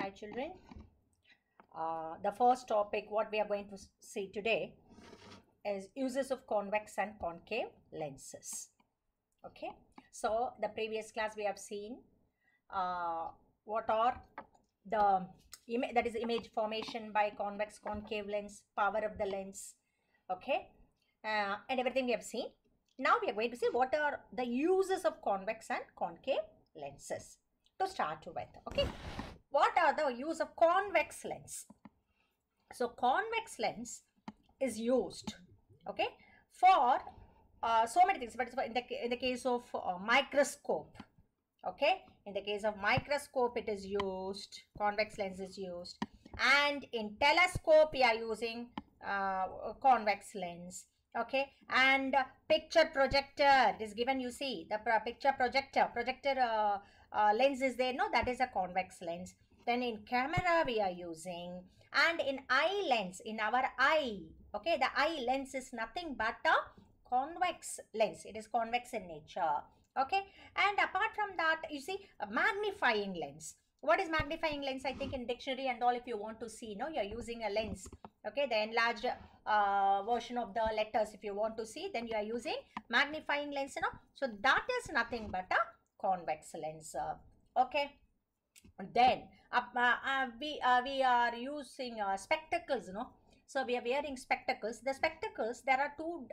my children. The first topic what we are going to see today is uses of convex and concave lenses. Okay, so the previous class we have seen what are the that is image formation by convex concave lens, power of the lens, okay, and everything we have seen. Now we are going to see what are the uses of convex and concave lenses to start with. Okay, what are the use of convex lens? So convex lens is used, okay, for so many things, but in the case of microscope, okay, in the case of microscope it is used, convex lens is used, and in telescope we are using convex lens, okay, and picture projector, it is given, you see the picture projector lens is there, no, that is a convex lens. Then in camera we are using, and in eye lens, in our eye, okay, the eye lens is nothing but a convex lens, it is convex in nature, okay. And apart from that, you see a magnifying lens. What is magnifying lens? I think in dictionary and all, if you want to see, no, you're using a lens, okay, the enlarged version of the letters, if you want to see, then you are using magnifying lens, you know. So that is nothing but a convex lens, okay. Then we are using spectacles, you know. So we are wearing spectacles. The spectacles, there are two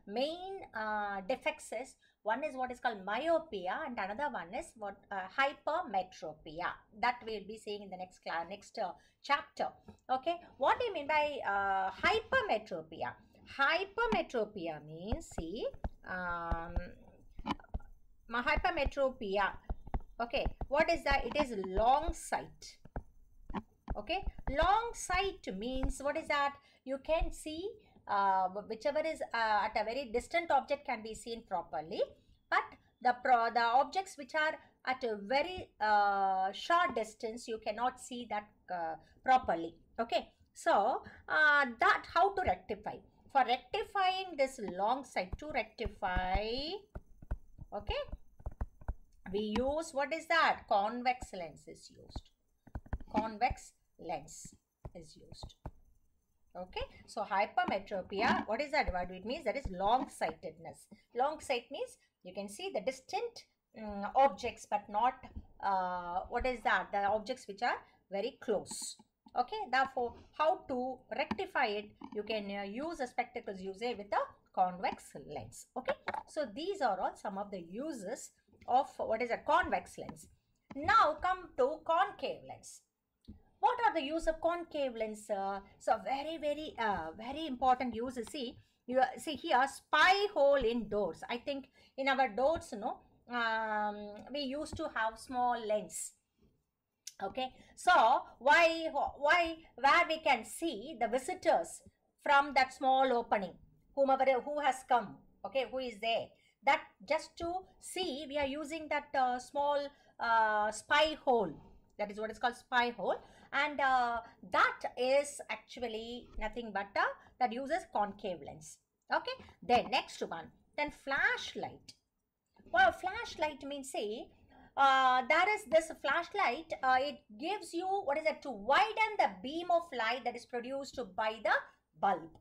main defects. One is what is called myopia, and another one is what hypermetropia. That we will be seeing in the next class, next chapter. Okay, what do you mean by hypermetropia? Hypermetropia means, see, hypermetropia. Okay, what is that? It is long sight. Okay, long sight means, what is that? You can see whichever is at a very distant object can be seen properly, but the objects which are at a very short distance, you cannot see that properly. Okay, so that how to rectify? For rectifying this long sight, to rectify, okay, we use, what is that? Convex lens is used. Convex lens is used. Okay, so hypermetropia, what is that? What it means? That is long sightedness. Long sight means you can see the distant objects, but not what is that? The objects which are very close. Okay, therefore, how to rectify it? You can use a spectacles user with a convex lens. Okay, so these are all some of the uses of what is a convex lens. Now come to concave lens. What are the use of concave lens? So very important use. See, you see here, spy hole in doors. I think in our doors, you know, we used to have small lens. Okay, so where we can see the visitors from that small opening, who has come, okay, who is there, that just to see, we are using that small spy hole. That is what is called spy hole, and that is actually nothing but that uses concave lens. Okay, then next one, then flashlight. Well, flashlight means, say, there is this flashlight, it gives you, what is it, to widen the beam of light that is produced by the bulb.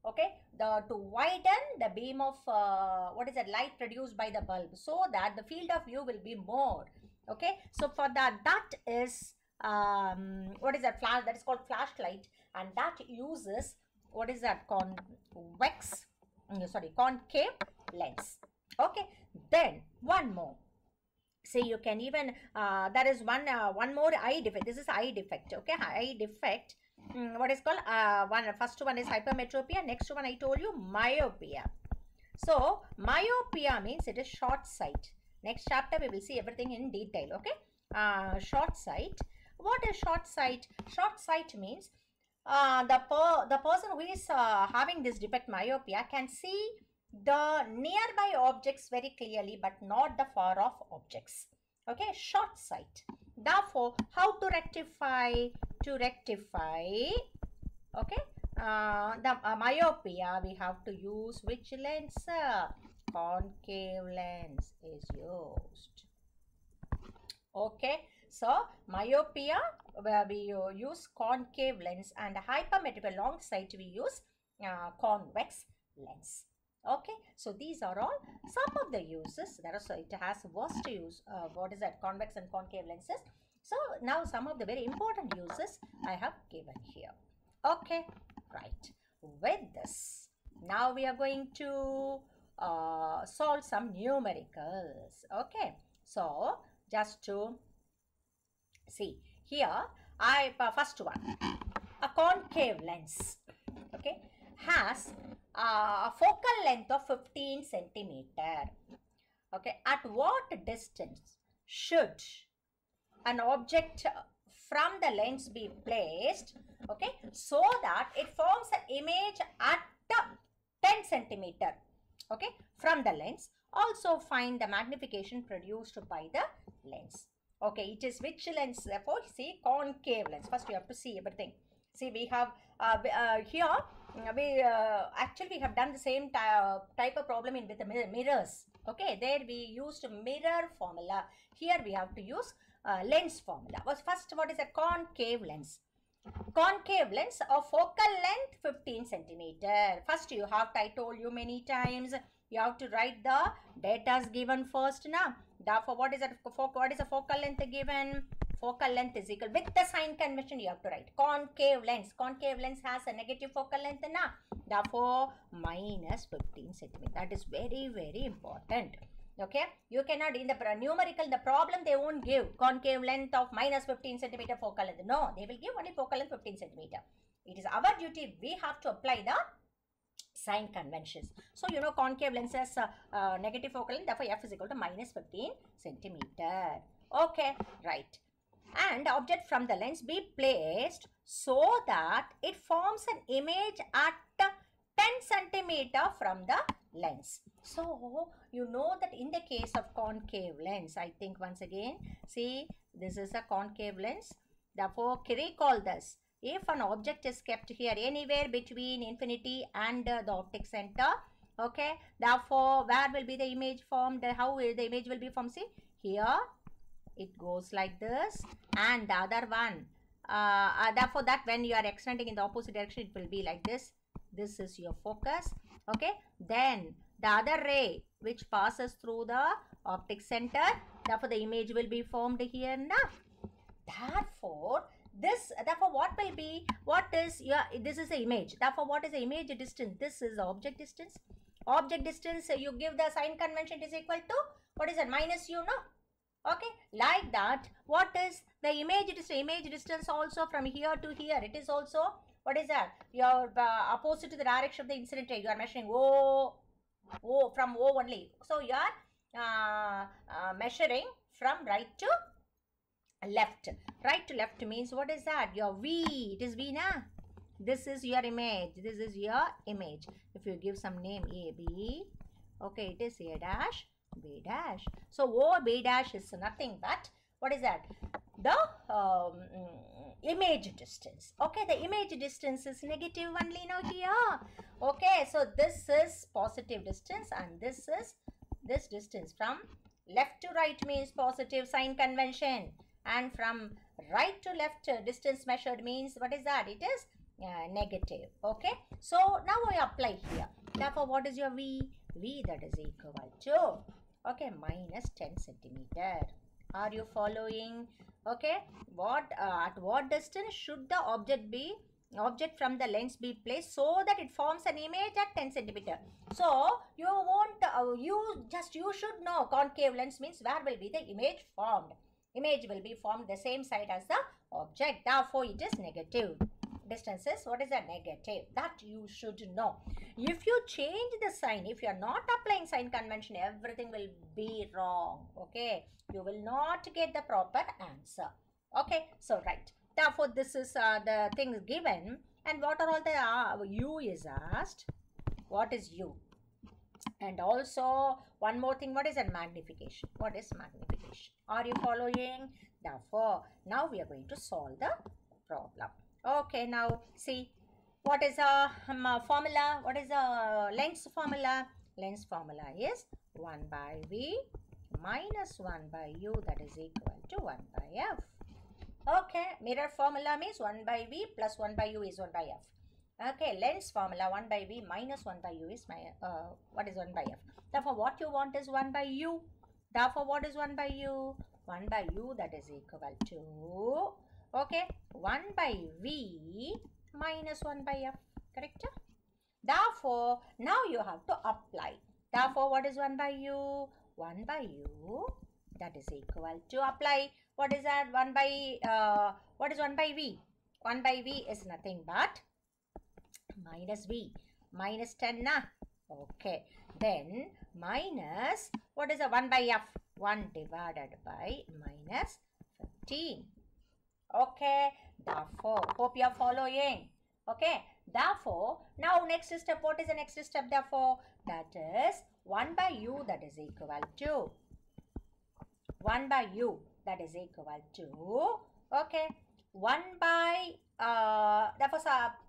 Okay, to widen the beam of what is that, light produced by the bulb, so that the field of view will be more. Okay, so for that is what is that, that is called flashlight, and that uses, what is that, concave lens. Okay, then one more. Say you can even there is one more eye defect. This is eye defect. Okay, eye defect. What is called first one is hypermetropia. Next one I told you, myopia. So myopia means it is short sight. Next chapter we will see everything in detail. Okay, short sight. What is short sight? Short sight means the person who is having this defect, myopia, can see the nearby objects very clearly, but not the far off objects. Okay, short sight. Therefore, how to rectify? To rectify, okay, the myopia, we have to use which lens? Concave lens is used. Okay, so myopia, where we use concave lens, and hypermetropic long sight we use convex lens. Okay, so these are all some of the uses. There are, so it has vast use. What is that? Convex and concave lenses. So now some of the very important uses I have given here. Okay, right. With this, now we are going to solve some numericals. Okay, so just to see here, first one, a concave lens, okay, has a focal length of 15 centimeter. Okay, at what distance should an object from the lens be placed, okay, so that it forms an image at 10 centimeter, okay, from the lens? Also find the magnification produced by the lens. Okay, it is which lens? Therefore, see, concave lens. First, you have to see everything. See, we have here, actually we have done the same type of problem with the mirrors. Okay, there we used mirror formula. Here we have to use lens formula. First, what is a concave lens? Concave lens of focal length 15 centimeter. First, you have, I told you many times, you have to write the data given first now. Therefore, what is a focal length given? Focal length is equal, with the sign convention you have to write concave lens. Concave lens has a negative focal length now. Therefore, minus 15 centimeter. That is very, very important. Okay, you cannot, in the numerical, the problem they won't give concave length of minus 15 centimeter focal length. No, they will give only focal length 15 centimeter. It is our duty, we have to apply the sign conventions. So, you know, concave lens has negative focal length, therefore f is equal to minus 15 centimeter. Okay, right. And object from the lens be placed so that it forms an image at 10 centimeter from the lens. So, you know that in the case of concave lens, I think once again, see, this is a concave lens. Therefore, recall this. If an object is kept here anywhere between infinity and the optic center, okay, therefore, where will be the image formed? How the image will be formed? See, here it goes like this, and the other one, therefore, that when you are extending in the opposite direction, it will be like this. This is your focus, okay. Then the other ray which passes through the optic center, therefore the image will be formed here now. Therefore, what will be, what is your, this is the image. Therefore, what is the image distance? This is the object distance. Object distance, you give the sign convention, is equal to, what is it, minus u, no? Okay, like that, what is the image distance? Image distance also from here to here, it is also, what is that? Your opposite to the direction of the incident ray. You are measuring O from O only. So, you are measuring from right to left. Right to left means, what is that? Your V. It is V, na? This is your image. This is your image. If you give some name A, B, okay, it is A dash, B dash. So, O, B dash is nothing but, what is that? The image distance. Okay, the image distance is negative only now here. Okay, so this is positive distance, and this is this distance. From left to right means positive sign convention, and from right to left distance measured means, what is that? It is negative. Okay, so now we apply here. Therefore, what is your V? V, that is equal to, okay, minus 10 centimeter. Are you following? Okay, what at what distance should the object from the lens be placed so that it forms an image at 10 centimeter? So, you won't, you should know concave lens means where will be the image formed. Image will be formed the same side as the object. Therefore, it is negative. Distances, what is a negative? That you should know. If you change the sign, if you are not applying sign convention, everything will be wrong. Okay, you will not get the proper answer. Okay, so right. Therefore, this is the things given. And what are all the U is asked? What is U? And also, one more thing, what is a magnification? What is magnification? Are you following? Therefore, now we are going to solve the problem. Okay, now see, what is a formula? What is a lens formula? Lens formula is 1 by V minus 1 by U, that is equal to 1 by F. Okay, mirror formula means 1 by V plus 1 by U is 1 by F. Okay, lens formula 1 by V minus 1 by U is what is 1 by F. Therefore, what you want is 1 by U. Therefore, what is 1 by U? 1 by U, that is equal to, okay, 1 by V minus 1 by F. Correct? Therefore, now you have to apply. Therefore, what is 1 by U? 1 by U, that is equal to apply. What is that? 1 by, what is 1 by V? 1 by V is nothing but minus V. Minus 10 na? Okay. Then, minus, what is a 1 by F? 1 divided by minus 15. Okay. Therefore, hope you are following. Okay. Therefore, now next step, what is the next step? Therefore, that is 1 by U, that is equal to 1 by U, that is equal to, okay, 1 by, therefore,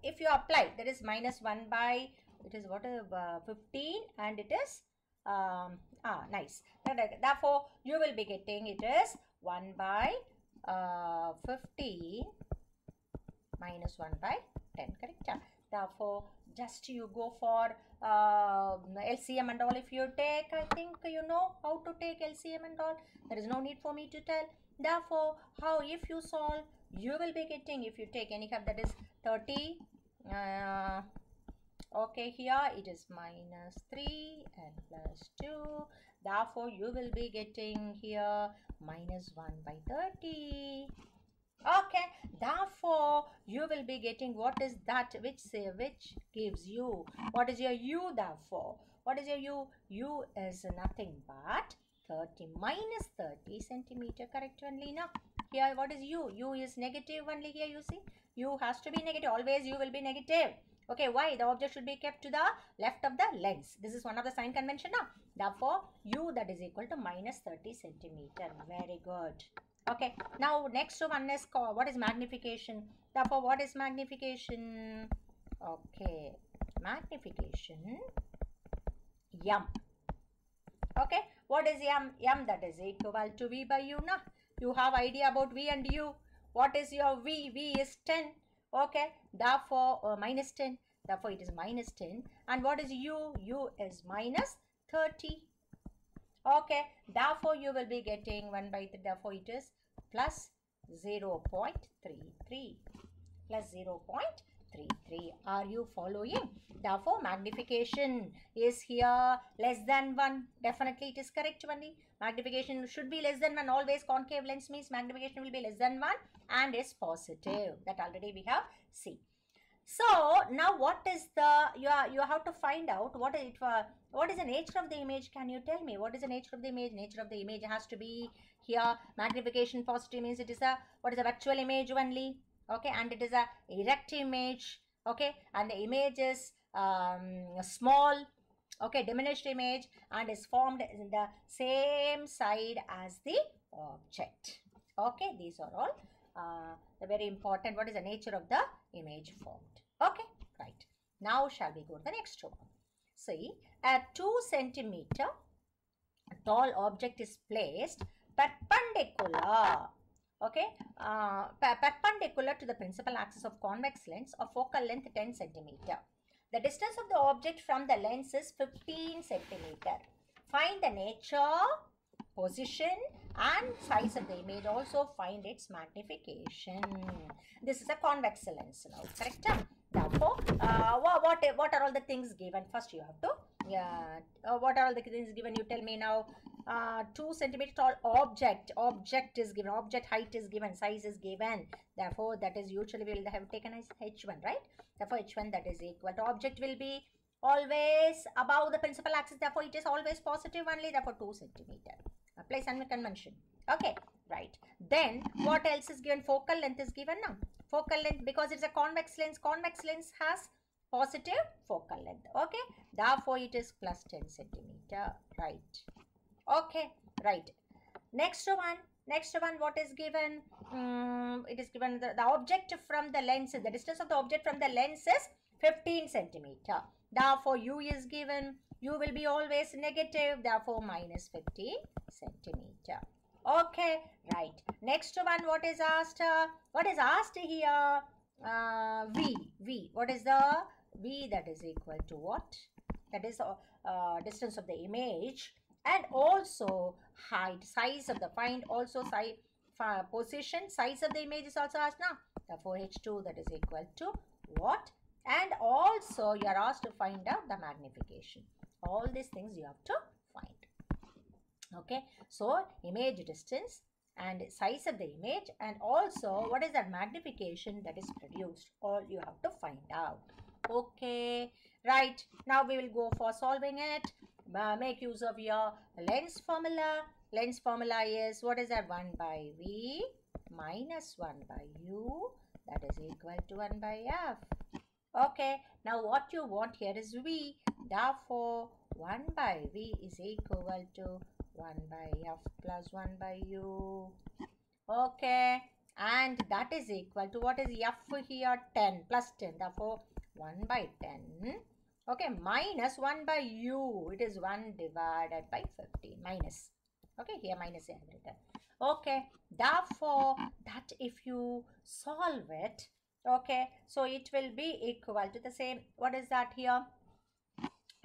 if you apply, that is minus 1 by, it is what is 15 and it is, nice. Therefore, you will be getting it is 1 by 15 minus 1 by 10, correct? Therefore, just you go for LCM and all. If you take, I think you know how to take LCM and all. There is no need for me to tell. Therefore, how if you solve, you will be getting, if you take any curve, that is 30. Okay, here it is minus 3 and plus 2. Therefore, you will be getting here minus 1 by 30. Okay, therefore you will be getting what is that which gives you what is your U. Therefore, what is your U? U is nothing but 30 minus 30 centimeter, correct only now. Here what is U? U is negative only here, you see. U has to be negative, always U will be negative. Okay, why? The object should be kept to the left of the lens. This is one of the sign convention now. Therefore, U, that is equal to minus 30 centimeter. Very good. Okay, now next one is what is magnification. Therefore, what is magnification? Okay, magnification M. Okay, what is M? M, that is equal to V by U now. You have idea about V and U. What is your V? V is 10. Okay, therefore minus 10. Therefore, it is minus 10. And what is U? U is minus 30. Okay, therefore you will be getting 1 by 3, therefore it is plus 0.33, plus 0.33. Are you following? Therefore, magnification is here less than 1. Definitely it is correct only. Magnification should be less than 1. Always concave lens means magnification will be less than 1 and is positive. That already we have seen. So now what is the, you have to find out what is it, what is the nature of the image. Can you tell me what is the nature of the image? Nature of the image has to be here magnification positive means it is a, what is a virtual image only. Okay, and it is a erect image. Okay, and the image is small, okay, diminished image, and is formed in the same side as the object. Okay, these are all the very important. What is the nature of the image formed? Okay, right. Now shall we go to the next one? See, a 2 centimeter tall object is placed perpendicular, okay, perpendicular to the principal axis of convex lens of focal length 10 centimeter. The distance of the object from the lens is 15 centimeter. Find the nature, position and size of the image. Also find its magnification. This is a convex lens now, correct? Therefore, what are all the things given? First you have to, what are all the things given? You tell me now. 2 centimeter tall object is given, object height is given, size is given. Therefore, that is usually we will have taken as H1, right? Therefore, H1 that is equal to, object will be always above the principal axis. Therefore, it is always positive only. Therefore, 2 centimeter. Apply some convention. Okay, right. Then, what else is given? Focal length is given now. Focal length, because it's a convex lens. Convex lens has positive focal length. Okay, therefore, it is plus 10 centimeter. Right. Okay, right. Next one, what is given? It is given the object from the lens, the distance of the object from the lens is 15 centimeter. Therefore, U is given. U will be always negative. Therefore, minus 15 centimeter. Okay, right. Next one, what is asked? What is asked here? V. What is the V? That is equal to what? That is the distance of the image, and also height, size of the find also size, position, size of the image is also asked now. Therefore, H2 that is equal to what? And also you are asked to find out the magnification. All these things you have to find. Okay, so image distance and size of the image, and also what is that magnification that is produced, all you have to find out. Okay, right, now we will go for solving it. Make use of your lens formula. Lens formula is, what is that? 1 by V minus 1 by U, that is equal to 1 by F. Okay, now what you want here is V. Therefore, 1 by V is equal to 1 by F plus 1 by U. Okay, and that is equal to, what is F here? 10 plus 10. Therefore, 1 by 10. Okay, minus 1 by U. It is 1 divided by 15. Minus. Okay, here minus I have written. Okay, therefore, that if you solve it, okay, so it will be equal to the same. What is that here?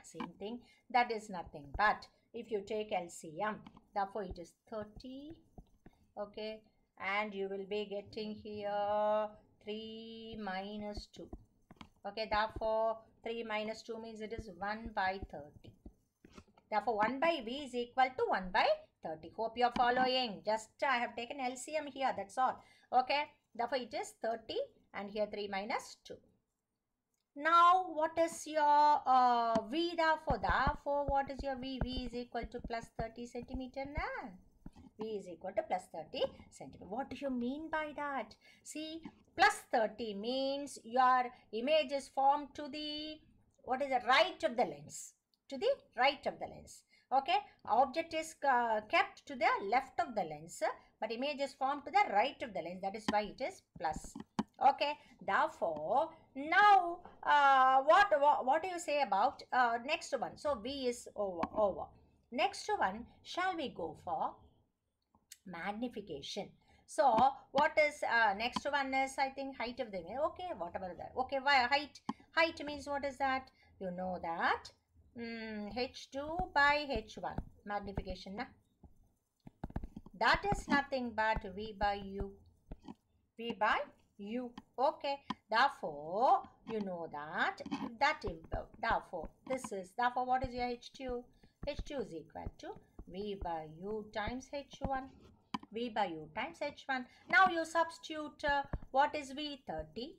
Same thing. That is nothing but, if you take LCM, therefore it is 30. Okay, and you will be getting here 3 minus 2. Okay, therefore 3 minus 2 means it is 1 by 30. Therefore 1 by V is equal to 1 by 30. Hope you are following. Just I have taken LCM here, that's all. Okay, therefore it is 30, and here 3 minus 2. Now what is your V? Therefore what is your V? V is equal to plus 30 centimeter now. V is equal to plus 30 centimeter. What do you mean by that? See, plus 30 means your image is formed to the, what is the right of the lens? To the right of the lens. Okay, object is kept to the left of the lens, but image is formed to the right of the lens. That is why it is plus. Okay, therefore now what do you say about next one? So V is over. Next one, shall we go for magnification? So what is next one is, I think, height of the image. Okay, whatever that. Okay, why height means what is that? You know that H2 by H1 magnification na? That is nothing but V by U. V by U. Okay, therefore you know that therefore this is, therefore what is your H2? H2 is equal to V by U times H1. V by U times H1. Now you substitute what is V? 30,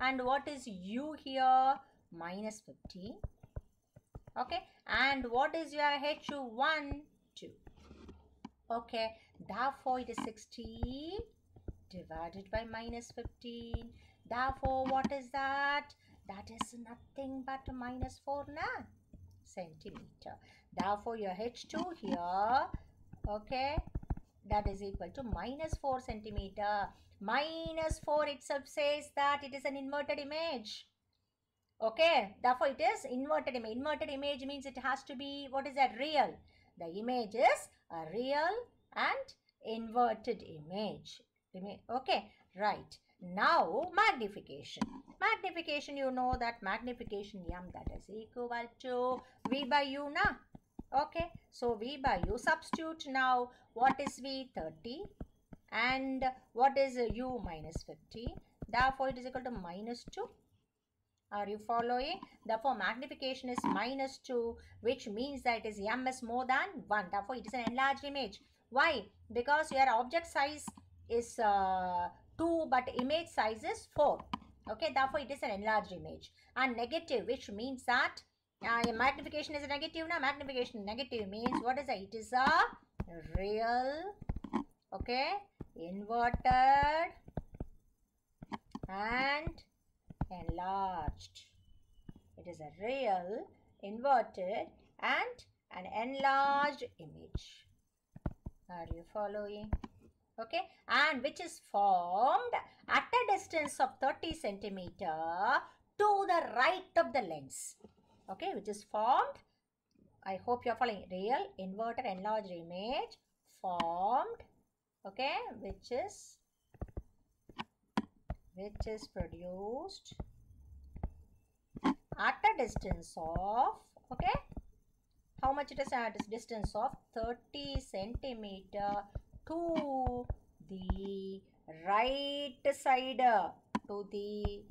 and what is U here? Minus 15. Okay, and what is your H1? 2. Okay, therefore it is 60 divided by minus 15. Therefore what is that? That is nothing but minus 4 na? Centimeter. Therefore your H2 here, okay, that is equal to minus 4 centimeter. Minus 4 itself says that it is an inverted image. Okay, therefore it is inverted image. Inverted image means it has to be, what is that? Real. The image is a real and inverted image. Okay, right. Now magnification. Magnification, you know that magnification M, that is equal to V by U na? Okay, so V by U, substitute now. What is V? 30, and what is U? Minus 50. Therefore it is equal to minus 2. Are you following? Therefore magnification is minus 2, which means that it is M is more than 1. Therefore it is an enlarged image. Why? Because your object size is 2, but image size is 4. Okay, therefore it is an enlarged image. And negative, which means that magnification is a negative now. Magnification negative means what is it? It is a real, okay, inverted and enlarged. It is a real, inverted and an enlarged image. Are you following? Okay, and which is formed at a distance of 30 centimeter to the right of the lens. Okay, which is formed, I hope you are following, real, inverted, enlarged image formed, okay, which is produced at a distance of, okay, how much it is at a distance of 30 centimeter to the right side, to the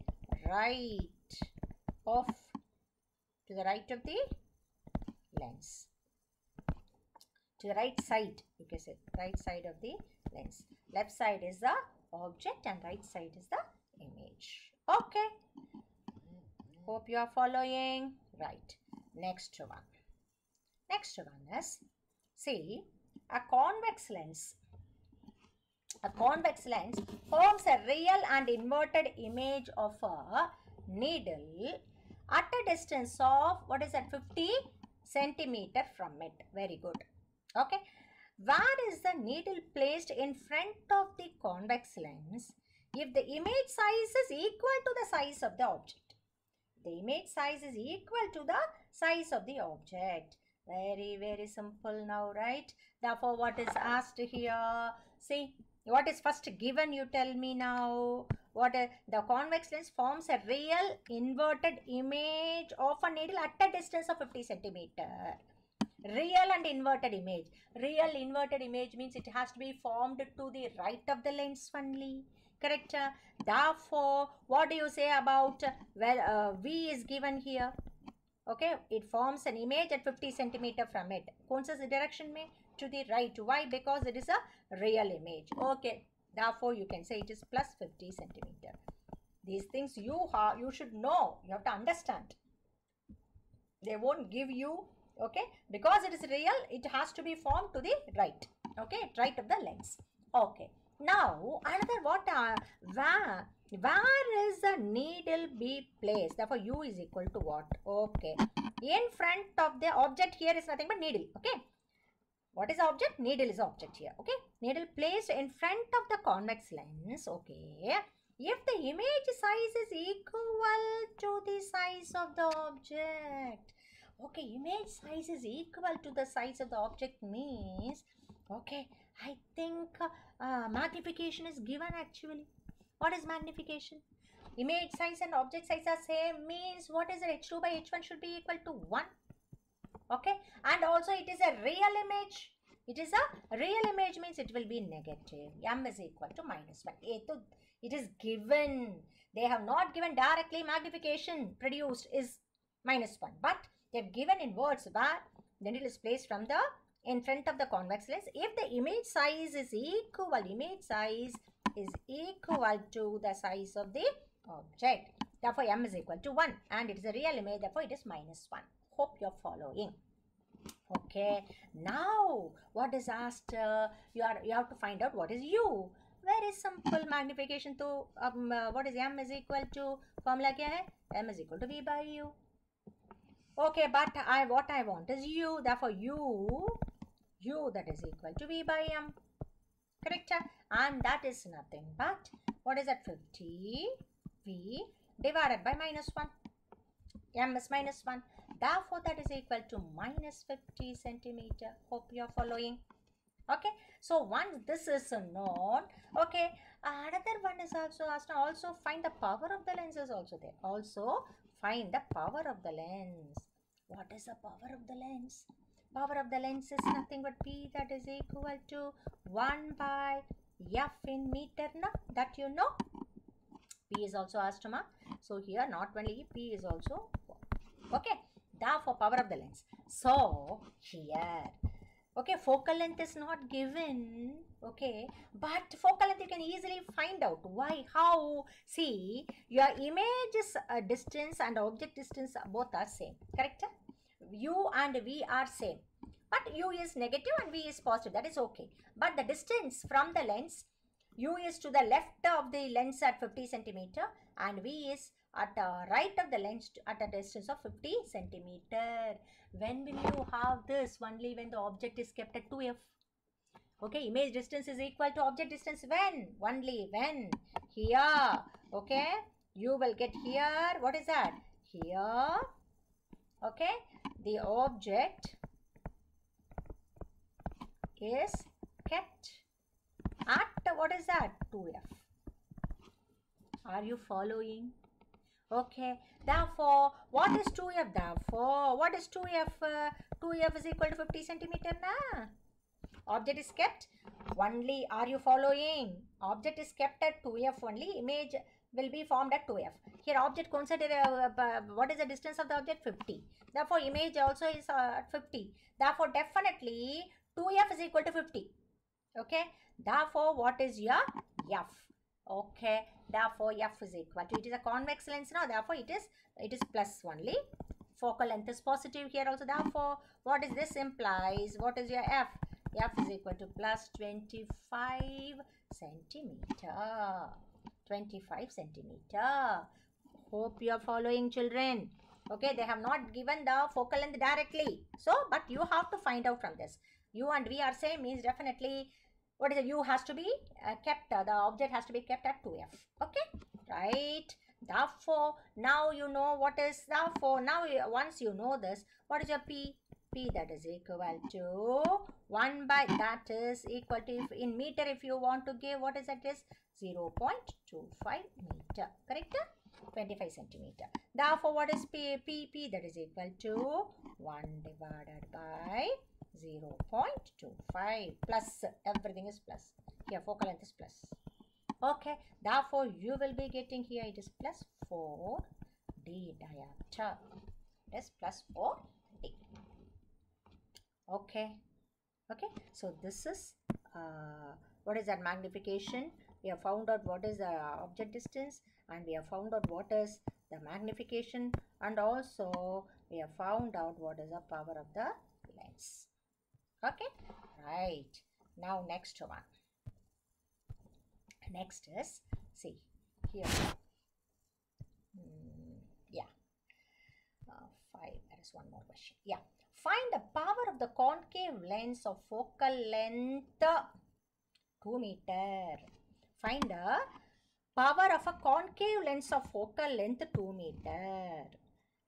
right of the lens, to the right side, you can say right side of the lens. Left side is the object and right side is the image. Okay, hope you are following. Right, next one is, see, a convex lens forms a real and inverted image of a needle at a distance of, what is that, 50 centimeter from it. Very good. Okay, where is the needle placed in front of the convex lens if the image size is equal to the size of the object? The image size is equal to the size of the object. Very, very simple now, right? Therefore, what is asked here? See, what is first given? You tell me now. The convex lens forms a real inverted image of a needle at a distance of 50 centimeter. Real and inverted image. Real inverted image means it has to be formed to the right of the lens only. Correct? Therefore, what do you say about, well, V is given here. Okay, it forms an image at 50 centimeter from it. कौन सा direction में? To the right. Why? Because it is a real image. Okay, therefore you can say it is plus 50 centimeter. These things you should know. You have to understand. They won't give you, okay, because it is real, it has to be formed to the right. Okay, right of the lens. Okay, now another, what where is the needle be placed? Therefore U is equal to what? Okay, in front of the object. Here is nothing but needle. Okay, what is the object? Needle is object here. Okay, needle placed in front of the convex lens. Okay, if the image size is equal to the size of the object. Okay, image size is equal to the size of the object means, okay, I think magnification is given actually. What is magnification? Image size and object size are same means, what is it? H2 by H1 should be equal to 1. Okay, and also it is a real image. It is a real image means it will be negative. M is equal to -1. It is given. They have not given directly magnification produced is -1, but they have given in words where the needle is placed from the in front of the convex lens. If the image size is equal to the size of the object, therefore M is equal to 1, and it is a real image, therefore it is -1. Hope you are following. Okay, now what is asked? You have to find out what is U. Very simple. Magnification to what is M is equal to, formula kya hai? M is equal to V by U. Okay, but what I want is U. Therefore U that is equal to V by M. Correct? And that is nothing but, what is that? 50 V divided by -1. M is -1. Therefore that is equal to -50 centimeter. Hope you are following. Okay, so once this is known, okay, another one is also asked. Also find the power of the lens is also there. Also find the power of the lens. What is the power of the lens? Power of the lens is nothing but P, that is equal to 1 by F in meter. No? That you know. P is also asked, ma. So here not only P is also, okay. Therefore power of the lens. So here, okay, focal length is not given, okay, but focal length you can easily find out. Why? How? See, your image is distance and object distance both are same. Correct? U and V are same, but U is negative and V is positive. That is okay. But the distance from the lens, U is to the left of the lens at 50 centimeter and V is at right of the lens at a distance of 50 centimeter. When will you have this? Only when the object is kept at 2F. Okay, image distance is equal to object distance when? Only when here, okay, you will get here, what is that? Here, okay, the object is kept at, what is that, 2f. Are you following? Okay, therefore what is 2f? Therefore what is 2f? 2f is equal to 50 centimeter na. Object is kept only, are you following? Object is kept at 2f only, image will be formed at 2f. Here object consider, what is the distance of the object? 50. Therefore image also is at 50. Therefore definitely 2f is equal to 50. Okay, therefore what is your f? Okay, therefore f is equal to, it is a convex lens now, therefore it is plus only. Focal length is positive here also, therefore what is this implies? What is your f? F is equal to plus 25 centimeter. 25 centimeter. Hope you are following, children. Okay, they have not given the focal length directly. So, but you have to find out from this. U and V are same means definitely, what is it? U has to be kept, the object has to be kept at 2f. Okay, right. Therefore, now you know what is, therefore, now once you know this, what is your P? P that is equal to 1 by, that is equal to, if in meter if you want to give, what is that is 0.25 meter, correct? 25 centimeter. Therefore what is P? P that is equal to 1 divided by 0.25 plus, everything is plus. Here focal length is plus. Okay, therefore you will be getting here, it is plus 4d diameter. It is plus 4d. Okay, okay, so this is what is that magnification. We have found out what is the object distance, and we have found out what is the magnification, and also we have found out what is the power of the lens. Okay, right. Now next one. Next is, see here, yeah, 5, there is one more question. Yeah, find the power of the concave lens of focal length 2 meter. Find the power of a concave lens of focal length 2 meter.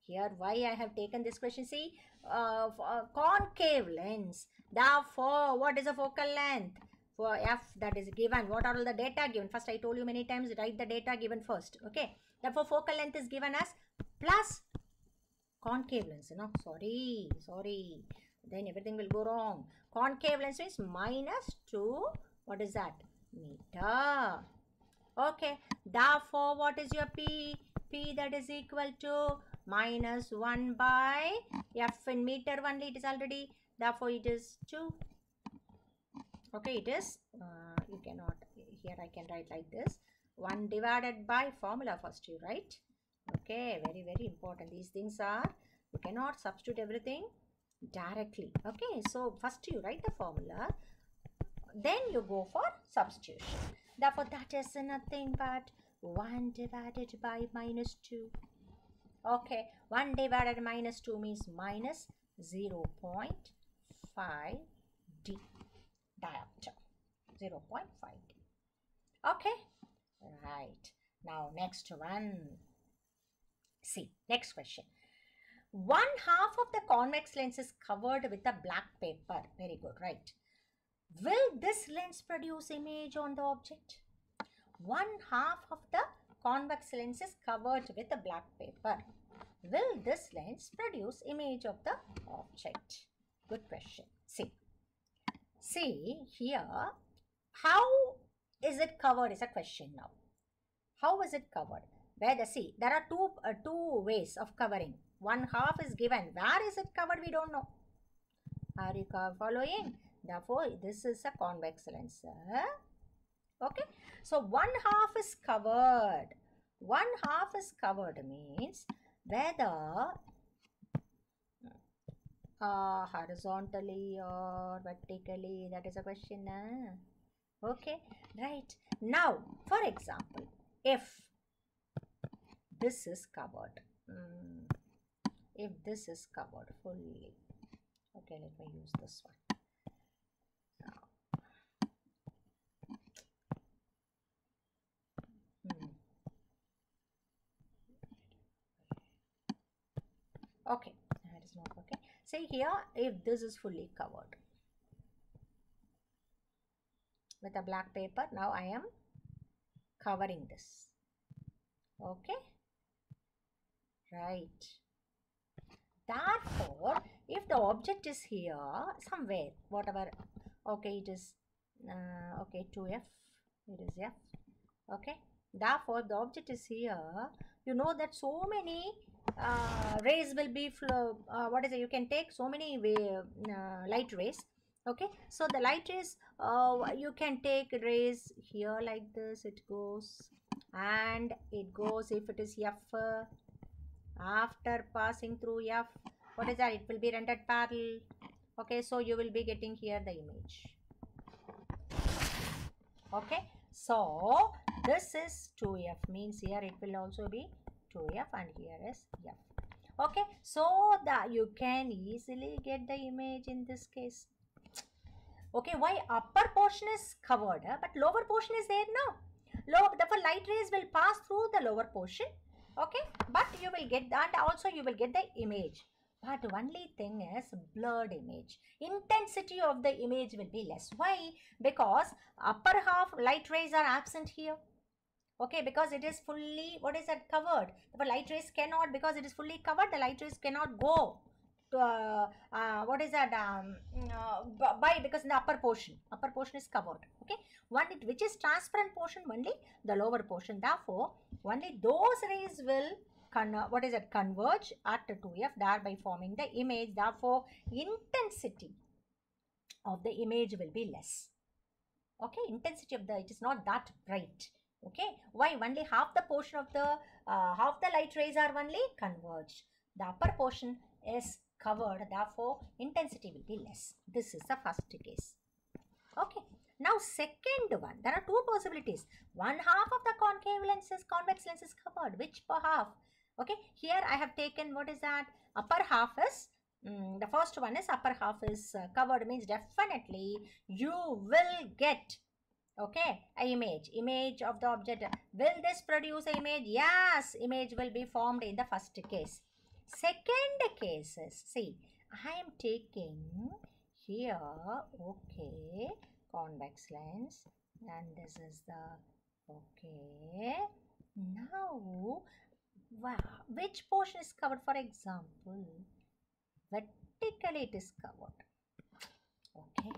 Here why I have taken this question, see, concave lens. Therefore what is a focal length? For f that is given, what are all the data given? First I told you many times, write the data given first. Okay, therefore focal length is given as plus concave lens, no, sorry, then everything will go wrong. Concave lens means minus 2, what is that, meter. Okay, therefore what is your P? P that is equal to minus 1 by f in meter only, it is already, therefore it is 2. Okay, it is, you cannot, here I can write like this, 1 divided by, formula first you write. Okay, very important, these things are, you cannot substitute everything directly. Okay, so first you write the formula, then you go for substitution. Therefore that is nothing but 1 divided by minus 2. Okay, 1 divided minus 2 means minus 0.5 d diameter, 0.5 d. Okay, right. Now next one. See, next question. 1/2 of the convex lens is covered with a black paper. Very good, right? Will this lens produce image on the object? 1/2 of the convex lens is covered with a black paper. Will this lens produce image of the object? Good question. See here, how is it covered is a question now. How is it covered? Where the, see, there are two ways of covering. 1/2 is given. Where is it covered? We don't know. Are you following? Therefore, this is a convex lens. Okay. So 1/2 is covered. 1/2 is covered means whether horizontally or vertically, that is a question. Okay, right. Now, for example, if this is covered, if this is covered fully, okay, let me use this one. Okay, that is not okay. See here, if this is fully covered, with a black paper. Now I am covering this. Okay, right. Therefore, if the object is here somewhere, whatever, okay, it is okay, 2f, it is f. Okay, therefore the object is here, you know that so many rays will be flow, what is it, you can take so many light rays. Okay, so the light rays, you can take rays here like this, it goes, and it goes, if it is f, after passing through f, what is that, it will be rendered parallel. Okay, so you will be getting here the image. Okay, so this is 2f, means here it will also be 2f, and here is f. Okay, so that you can easily get the image in this case. Okay, why upper portion is covered, but lower portion is there now. Therefore light rays will pass through the lower portion. Okay, but you will get that, and also you will get the image. But only thing is blurred image. Intensity of the image will be less. Why? Because upper half light rays are absent here. Okay, because it is fully, what is that, covered. The light rays cannot, because it is fully covered, the light rays cannot go to, what is that, because in the upper portion is covered. Okay, which is transparent portion, only the lower portion. Therefore, only those rays will converge at 2f, thereby forming the image. Therefore, intensity of the image will be less. Okay, intensity of it is not that bright. Okay, why? Only half the portion of the half the light rays are only converged. The upper portion is covered, therefore intensity will be less. This is the first case. Okay, now second one, there are two possibilities. One half of the convex lens is covered. Which half? Okay, here I have taken, what is that, upper half is the first one is upper half is covered, means definitely you will get, okay, a image of the object. Will this produce an image? Yes, image will be formed in the first case. Second case is, see, I am taking here, okay, convex lens, and this is the, okay, now which portion is covered? For example, vertically it is covered. Okay,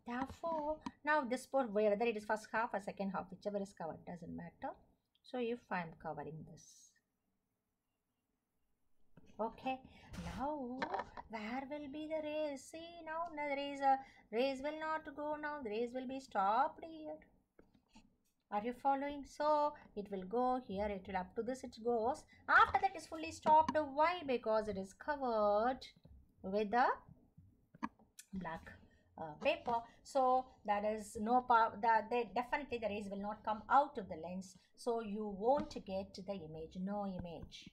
therefore now this portion, whether it is first half or second half, whichever is covered, doesn't matter. So if I am covering this, okay, now where will be the rays? See, now the rays will not go, now the rays will be stopped here. Are you following? So it will go here, it will up to this, it goes, after that is fully stopped. Why? Because it is covered with the black paper. So that is no power, definitely the rays will not come out of the lens, so you won't get the image, no image.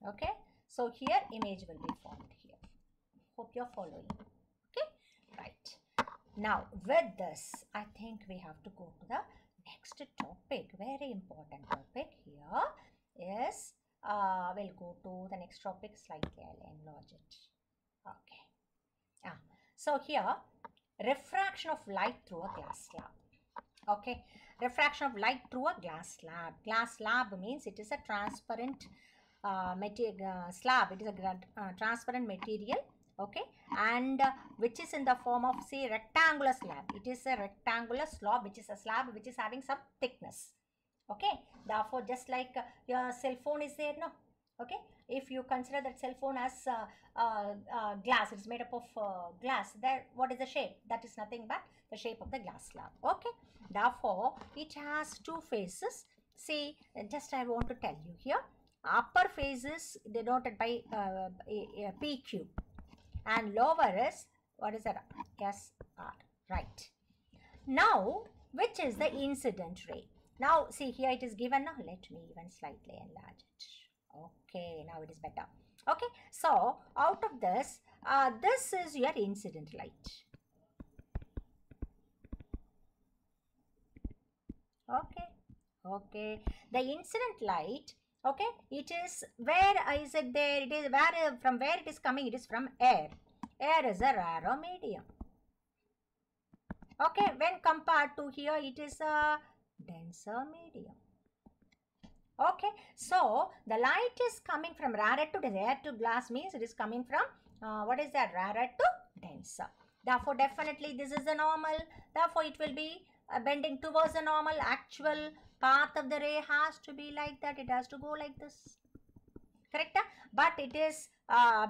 Okay, so here image will be formed here. Hope you're following. Okay, right. Now with this, I think we have to go to the next topic. Very important topic here is, we'll go to the next topic slightly. I'll enlarge it. Okay. So here, refraction of light through a glass slab. Okay, refraction of light through a glass slab. Glass slab means it is a transparent slab. It is a transparent material. Okay, and which is in the form of, say, rectangular slab. It is a rectangular slab, which is a slab which is having some thickness. Okay, therefore just like your cell phone is there, no? Okay, if you consider that cell phone as glass, it is made up of glass, there what is the shape? That is nothing but the shape of the glass slab. Okay, therefore it has two faces. See, just I want to tell you here, upper face is denoted by PQ, and lower is, what is that, SR, right? Now which is the incident ray? Now see, here it is given. Now let me even slightly enlarge it. Okay, now it is better. Okay, so out of this, this is your incident light. Okay, the incident light, okay, it is, where is it there? It is where, from where it is coming? It is from air. Air is a rarer medium. Okay, when compared to here, it is a denser medium. Okay, so the light is coming from rarer to denser. To glass means it is coming from what is that? Rarer to denser. Therefore, definitely this is the normal. Therefore, it will be bending towards the normal. Actual path of the ray has to be like that. It has to go like this. Correct? But it is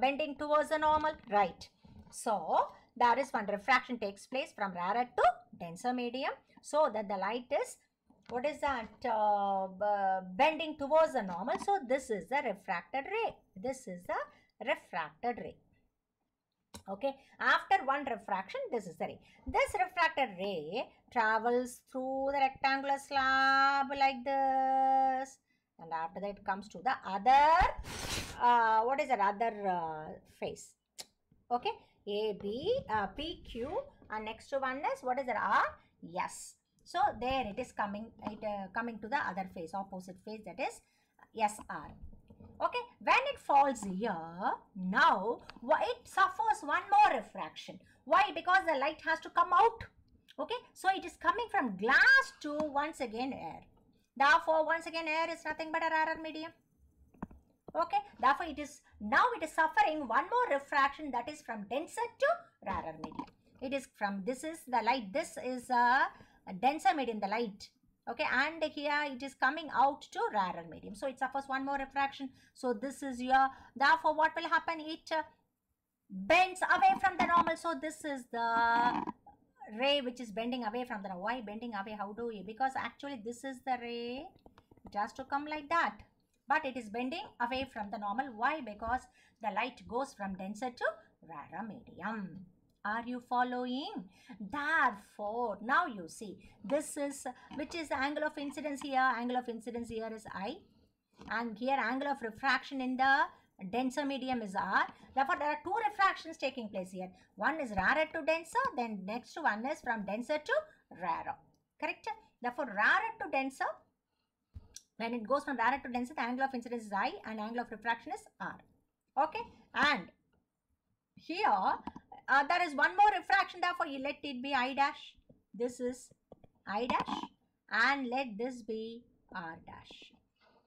bending towards the normal. Right. So, there is one refraction takes place from rarer to denser medium. So, that the light is what is that bending towards the normal. So this is the refracted ray. This is the refracted ray. Okay, after one refraction, this is the ray. This refracted ray travels through the rectangular slab like this, and after that it comes to the other what is that other face. Okay, A, B, P, Q, and next to one is what is that? R, S. So there it is coming to the other face, opposite face, that is SR. Okay, when it falls here, now it suffers one more refraction. Why? Because the light has to come out. Okay, so it is coming from glass to once again air. Therefore, once again air is nothing but a rarer medium. Okay, therefore it is suffering one more refraction, that is from denser to rarer medium. It is from, this is the light, this is a denser medium, the light. Okay, and here it is coming out to rarer medium. So it suffers one more refraction. So this is your, therefore what will happen? It bends away from the normal. So this is the ray which is bending away from the normal. Why bending away? How do we? Because actually this is the ray. It has to come like that. But it is bending away from the normal. Why? Because the light goes from denser to rarer medium. Are you following? Therefore, now you see, this is, which is the angle of incidence here? Angle of incidence here is I. And here angle of refraction in the denser medium is R. Therefore, there are two refractions taking place here. One is rarer to denser, then next one is from denser to rarer. Correct? Therefore, rarer to denser, when it goes from rarer to denser, the angle of incidence is I and angle of refraction is R. Okay? And here, there is one more refraction, therefore you let it be I dash. This is I dash and let this be R dash.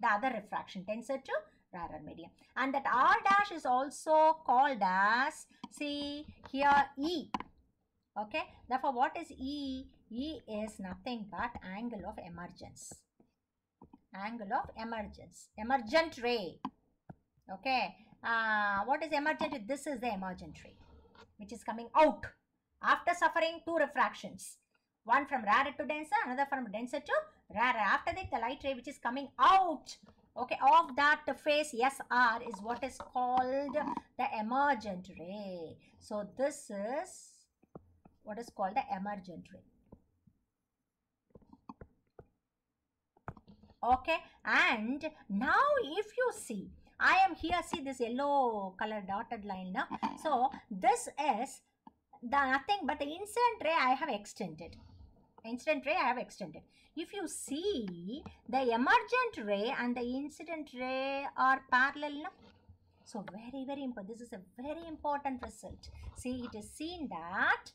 The other refraction, denser to rarer medium. And that R dash is also called as, see here, E. Okay, therefore what is E? E is nothing but angle of emergence. Angle of emergence. Emergent ray. Okay, what is emergent? This is the emergent ray, which is coming out after suffering two refractions. One from rarer to denser, another from denser to rarer. After that, the light ray which is coming out, okay, of that phase SR is what is called the emergent ray. So this is what is called the emergent ray. Okay, and now if you see, I am here, see this yellow color dotted line now. So this is the nothing but the incident ray I have extended. Incident ray I have extended. If you see, the emergent ray and the incident ray are parallel now. So very, very important. This is a very important result. See, it is seen that,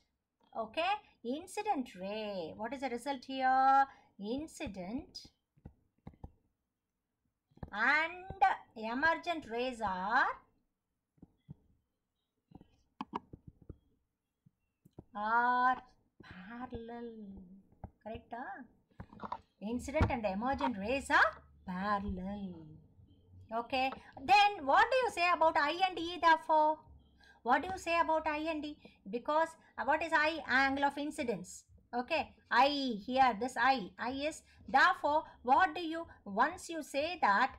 okay, incident ray. What is the result here? Incident and emergent rays are parallel. Correct? Incident and emergent rays are parallel. Okay. Then what do you say about I and E therefore? What do you say about I and E? Because what is I? Angle of incidence. Okay. I here, this I is, therefore what do you, once you say that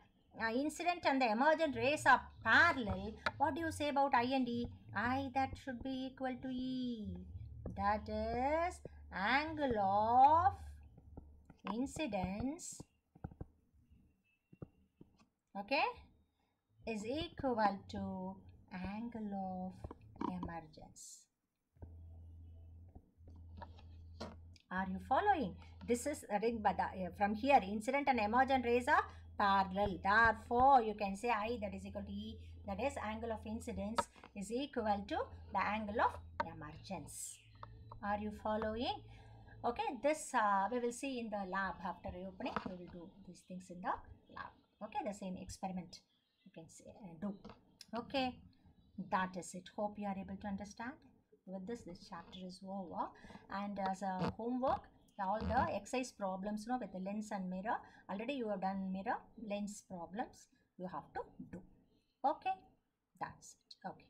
incident and the emergent rays are parallel, what do you say about I and E? I, that should be equal to E. That is angle of incidence, okay, is equal to angle of emergence. Are you following? This is from here, incident and emergent rays are parallel. Therefore, you can say I, that is equal to E, that is angle of incidence is equal to the angle of emergence. Are you following? Okay, this we will see in the lab after reopening. We will do these things in the lab. Okay, the same experiment you can say do. Okay, that is it. Hope you are able to understand. With this chapter is over, and as a homework, all the exercise problems, with the lens and mirror, already you have done mirror lens problems, you have to do. Okay, that's it. Okay.